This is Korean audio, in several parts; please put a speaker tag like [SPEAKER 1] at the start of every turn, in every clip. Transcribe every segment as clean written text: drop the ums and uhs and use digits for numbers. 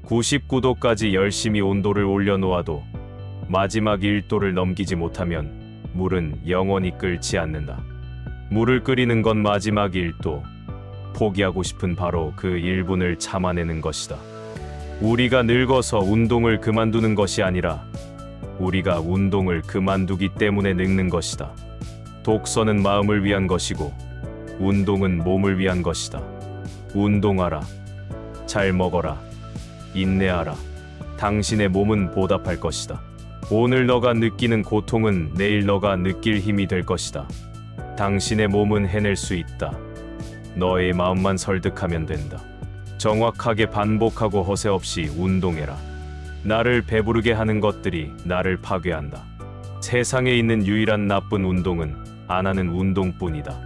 [SPEAKER 1] 99도까지 열심히 온도를 올려놓아도 마지막 1도를 넘기지 못하면 물은 영원히 끓지 않는다. 물을 끓이는 건 마지막 1도. 포기하고 싶은 바로 그 1분을 참아내는 것이다. 우리가 늙어서 운동을 그만두는 것이 아니라 우리가 운동을 그만두기 때문에 늙는 것이다. 독서는 마음을 위한 것이고 운동은 몸을 위한 것이다. 운동하라. 잘 먹어라. 인내하라. 당신의 몸은 보답할 것이다. 오늘 너가 느끼는 고통은 내일 너가 느낄 힘이 될 것이다. 당신의 몸은 해낼 수 있다. 너의 마음만 설득하면 된다. 정확하게 반복하고 허세 없이 운동해라. 나를 배부르게 하는 것들이 나를 파괴한다. 세상에 있는 유일한 나쁜 운동은 안 하는 운동뿐이다.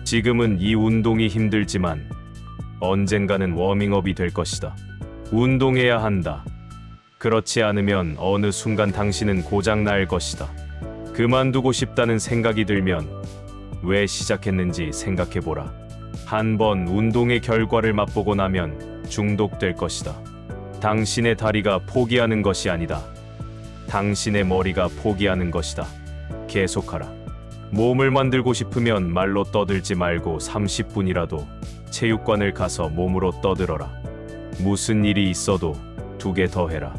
[SPEAKER 1] 지금은 이 운동이 힘들지만 언젠가는 워밍업이 될 것이다. 운동해야 한다. 그렇지 않으면 어느 순간 당신은 고장 날 것이다. 그만두고 싶다는 생각이 들면 왜 시작했는지 생각해보라. 한번 운동의 결과를 맛보고 나면 중독될 것이다. 당신의 다리가 포기하는 것이 아니다. 당신의 머리가 포기하는 것이다. 계속하라. 몸을 만들고 싶으면 말로 떠들지 말고 30분이라도 체육관을 가서 몸으로 떠들어라. 무슨 일이 있어도 2개 더 해라.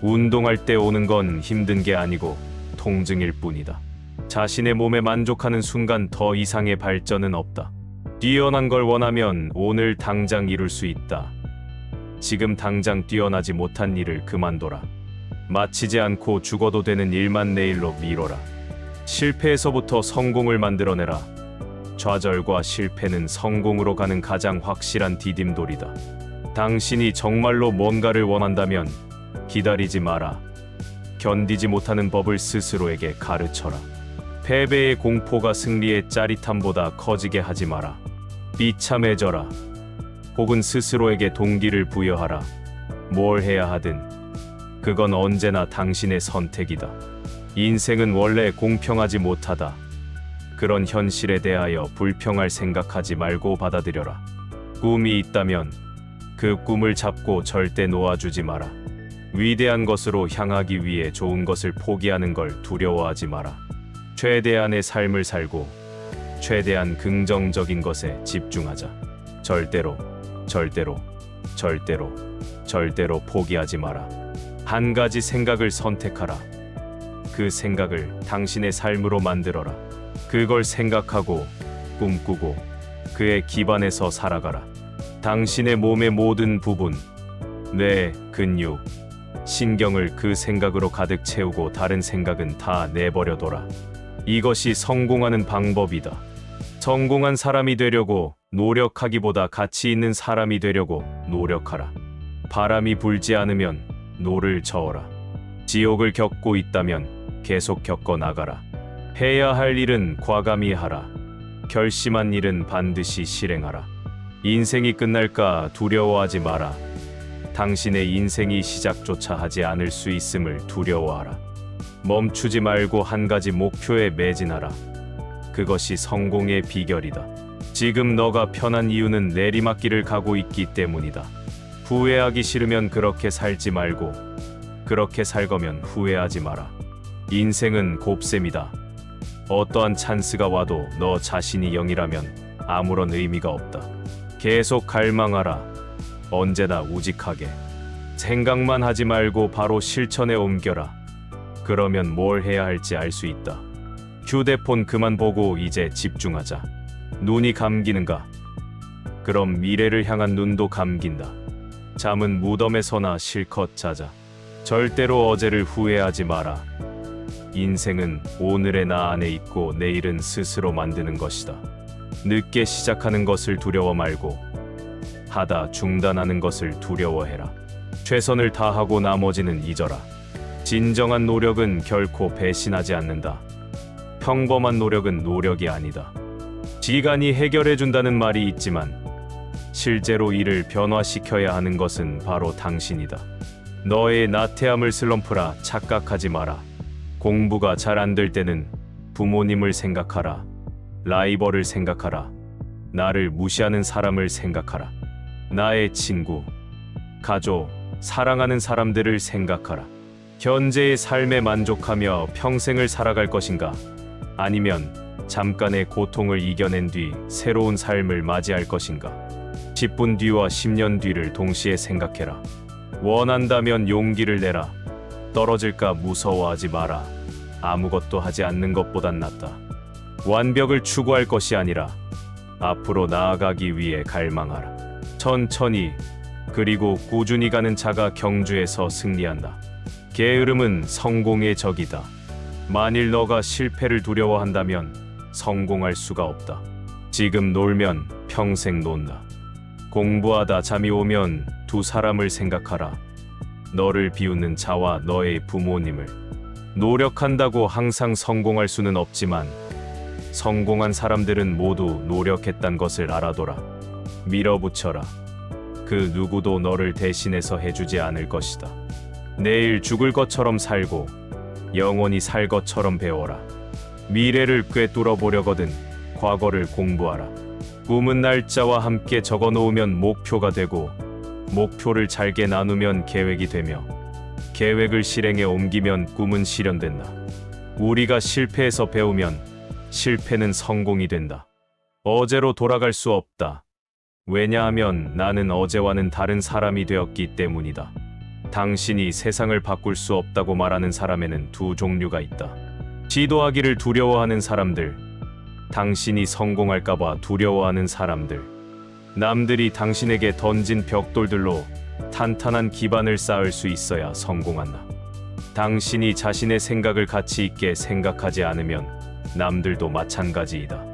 [SPEAKER 1] 운동할 때 오는 건 힘든 게 아니고 통증일 뿐이다. 자신의 몸에 만족하는 순간 더 이상의 발전은 없다. 뛰어난 걸 원하면 오늘 당장 이룰 수 있다. 지금 당장 뛰어나지 못한 일을 그만둬라. 마치지 않고 죽어도 되는 일만 내일로 미뤄라. 실패에서부터 성공을 만들어내라. 좌절과 실패는 성공으로 가는 가장 확실한 디딤돌이다. 당신이 정말로 뭔가를 원한다면 기다리지 마라. 견디지 못하는 법을 스스로에게 가르쳐라. 패배의 공포가 승리의 짜릿함보다 커지게 하지 마라. 비참해져라. 혹은 스스로에게 동기를 부여하라. 뭘 해야 하든 그건 언제나 당신의 선택이다. 인생은 원래 공평하지 못하다. 그런 현실에 대하여 불평할 생각하지 말고 받아들여라. 꿈이 있다면 그 꿈을 잡고 절대 놓아주지 마라. 위대한 것으로 향하기 위해 좋은 것을 포기하는 걸 두려워하지 마라. 최대한의 삶을 살고 최대한 긍정적인 것에 집중하자. 절대로 포기하지 마라. 한 가지 생각을 선택하라. 그 생각을 당신의 삶으로 만들어라. 그걸 생각하고 꿈꾸고 그의 기반에서 살아가라. 당신의 몸의 모든 부분, 뇌, 근육, 신경을 그 생각으로 가득 채우고 다른 생각은 다 내버려둬라. 이것이 성공하는 방법이다. 성공한 사람이 되려고 노력하기보다 가치 있는 사람이 되려고 노력하라. 바람이 불지 않으면 노를 저어라. 지옥을 겪고 있다면 계속 겪어 나가라. 해야 할 일은 과감히 하라. 결심한 일은 반드시 실행하라. 인생이 끝날까 두려워하지 마라. 당신의 인생이 시작조차 하지 않을 수 있음을 두려워하라. 멈추지 말고 한 가지 목표에 매진하라. 그것이 성공의 비결이다. 지금 너가 편한 이유는 내리막길을 가고 있기 때문이다. 후회하기 싫으면 그렇게 살지 말고 그렇게 살 거면 후회하지 마라. 인생은 곱셈이다. 어떠한 찬스가 와도 너 자신이 0이라면 아무런 의미가 없다. 계속 갈망하라. 언제나 우직하게. 생각만 하지 말고 바로 실천에 옮겨라. 그러면 뭘 해야 할지 알 수 있다. 휴대폰 그만 보고 이제 집중하자. 눈이 감기는가? 그럼 미래를 향한 눈도 감긴다. 잠은 무덤에서나 실컷 자자. 절대로 어제를 후회하지 마라. 인생은 오늘의 나 안에 있고 내일은 스스로 만드는 것이다. 늦게 시작하는 것을 두려워 말고 하다 중단하는 것을 두려워해라. 최선을 다하고 나머지는 잊어라. 진정한 노력은 결코 배신하지 않는다. 평범한 노력은 노력이 아니다. 시간이 해결해준다는 말이 있지만 실제로 이를 변화시켜야 하는 것은 바로 당신이다. 너의 나태함을 슬럼프라 착각하지 마라. 공부가 잘 안 될 때는 부모님을 생각하라. 라이벌을 생각하라. 나를 무시하는 사람을 생각하라. 나의 친구, 가족, 사랑하는 사람들을 생각하라. 현재의 삶에 만족하며 평생을 살아갈 것인가? 아니면 잠깐의 고통을 이겨낸 뒤 새로운 삶을 맞이할 것인가? 10분 뒤와 10년 뒤를 동시에 생각해라. 원한다면 용기를 내라. 떨어질까 무서워하지 마라. 아무것도 하지 않는 것보단 낫다. 완벽을 추구할 것이 아니라 앞으로 나아가기 위해 갈망하라. 천천히 그리고 꾸준히 가는 자가 경주에서 승리한다. 게으름은 성공의 적이다. 만일 너가 실패를 두려워한다면 성공할 수가 없다. 지금 놀면 평생 논다. 공부하다 잠이 오면 두 사람을 생각하라. 너를 비웃는 자와 너의 부모님을. 노력한다고 항상 성공할 수는 없지만 성공한 사람들은 모두 노력했단 것을 알아둬라. 밀어붙여라. 그 누구도 너를 대신해서 해주지 않을 것이다. 내일 죽을 것처럼 살고 영원히 살 것처럼 배워라. 미래를 꿰뚫어 보려거든 과거를 공부하라. 꿈은 날짜와 함께 적어 놓으면 목표가 되고, 목표를 잘게 나누면 계획이 되며, 계획을 실행에 옮기면 꿈은 실현된다. 우리가 실패해서 배우면 실패는 성공이 된다. 어제로 돌아갈 수 없다. 왜냐하면 나는 어제와는 다른 사람이 되었기 때문이다. 당신이 세상을 바꿀 수 없다고 말하는 사람에는 두 종류가 있다. 시도하기를 두려워하는 사람들, 당신이 성공할까봐 두려워하는 사람들. 남들이 당신에게 던진 벽돌들로 탄탄한 기반을 쌓을 수 있어야 성공한다. 당신이 자신의 생각을 가치 있게 생각하지 않으면 남들도 마찬가지이다.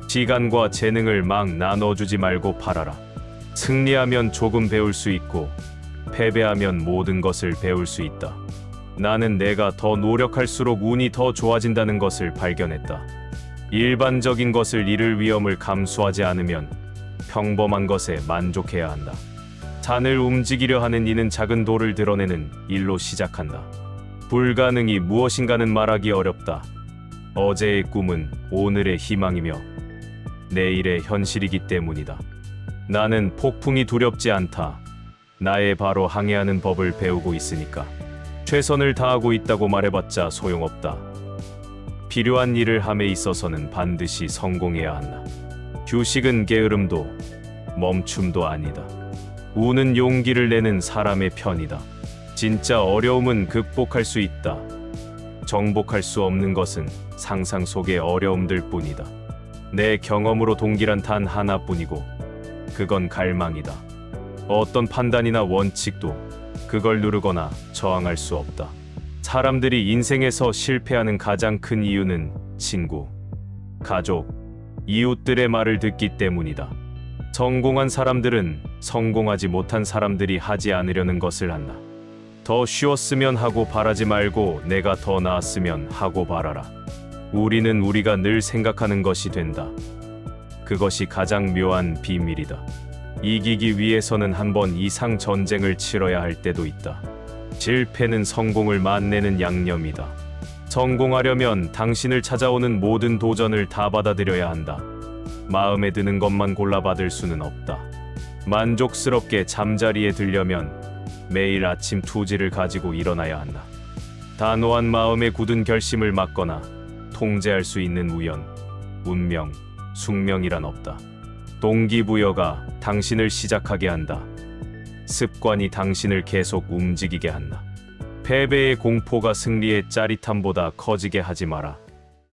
[SPEAKER 1] 시간과 재능을 막 나눠주지 말고 팔아라. 승리하면 조금 배울 수 있고 패배하면 모든 것을 배울 수 있다. 나는 내가 더 노력할수록 운이 더 좋아진다는 것을 발견했다. 일반적인 것을 잃을 위험을 감수하지 않으면 평범한 것에 만족해야 한다. 산을 움직이려 하는 이는 작은 돌을 드러내는 일로 시작한다. 불가능이 무엇인가는 말하기 어렵다. 어제의 꿈은 오늘의 희망이며 내일의 현실이기 때문이다. 나는 폭풍이 두렵지 않다. 나의 바로 항해하는 법을 배우고 있으니까. 최선을 다하고 있다고 말해봤자 소용없다. 필요한 일을 함에 있어서는 반드시 성공해야 한다. 휴식은 게으름도 멈춤도 아니다. 우는 용기를 내는 사람의 편이다. 진짜 어려움은 극복할 수 있다. 정복할 수 없는 것은 상상 속의 어려움들 뿐이다. 내 경험으로 동일한 단 하나뿐이고 그건 갈망이다. 어떤 판단이나 원칙도 그걸 누르거나 저항할 수 없다. 사람들이 인생에서 실패하는 가장 큰 이유는 친구, 가족, 이웃들의 말을 듣기 때문이다. 성공한 사람들은 성공하지 못한 사람들이 하지 않으려는 것을 한다. 더 쉬웠으면 하고 바라지 말고 내가 더 나았으면 하고 바라라. 우리는 우리가 늘 생각하는 것이 된다. 그것이 가장 묘한 비밀이다. 이기기 위해서는 한 번 이상 전쟁을 치러야 할 때도 있다. 실패는 성공을 만내는 양념이다. 성공하려면 당신을 찾아오는 모든 도전을 다 받아들여야 한다. 마음에 드는 것만 골라받을 수는 없다. 만족스럽게 잠자리에 들려면 매일 아침 투지를 가지고 일어나야 한다. 단호한 마음에 굳은 결심을 막거나 통제할 수 있는 우연, 운명, 숙명이란 없다. 동기부여가 당신을 시작하게 한다. 습관이 당신을 계속 움직이게 한다. 패배의 공포가 승리의 짜릿함보다 커지게 하지 마라.